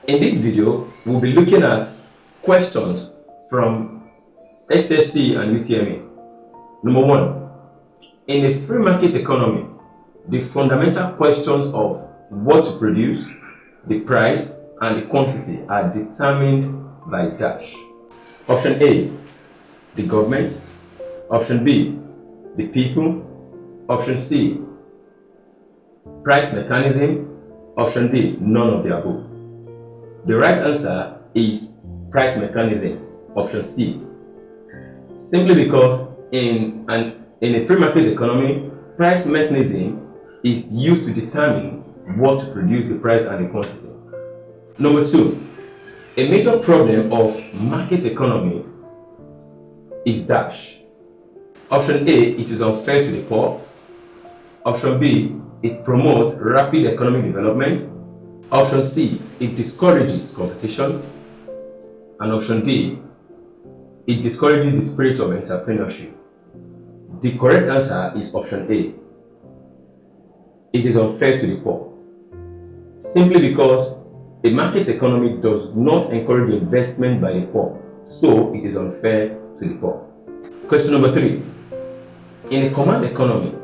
In this video, we'll be looking at questions from SSC and UTME. Number 1. In a free market economy, the fundamental questions of what to produce, the price, and the quantity are determined by dash. Option A, the government. Option B, the people. Option C, price mechanism. Option D, none of the above. The right answer is price mechanism, option C. Simply because in a free market economy, price mechanism is used to determine what to produce, the price and the quantity. Number 2, a major problem of market economy is dash. Option A, it is unfair to the poor. Option B, it promotes rapid economic development. Option C, it discourages competition. And option D, it discourages the spirit of entrepreneurship. The correct answer is option A. It is unfair to the poor. Simply because a market economy does not encourage investment by the poor, so it is unfair to the poor. Question number 3. In a command economy,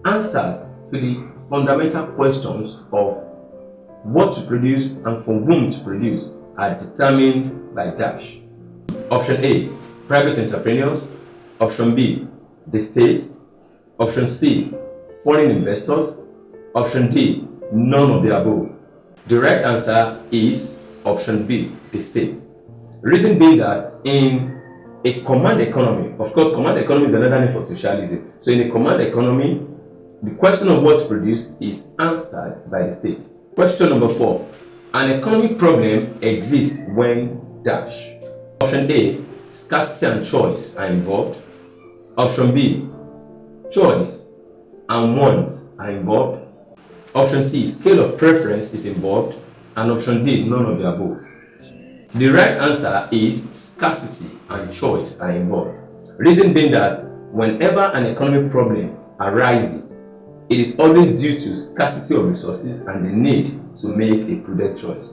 answers to the fundamental questions of what to produce and for whom to produce are determined by dash. Option A, private entrepreneurs. Option B, the state. Option C, foreign investors. Option D, none of the above. The right answer is option B, the state. Reason being that in a command economy, of course, command economy is another name for socialism. So in a command economy, the question of what to produce is answered by the state. Question number 4. An economic problem exists when dash. Option A, scarcity and choice are involved. Option B, choice and want are involved. Option C, scale of preference is involved. And option D, none of the above. The right answer is scarcity and choice are involved. Reason being that whenever an economic problem arises, it is always due to scarcity of resources and the need to make a prudent choice.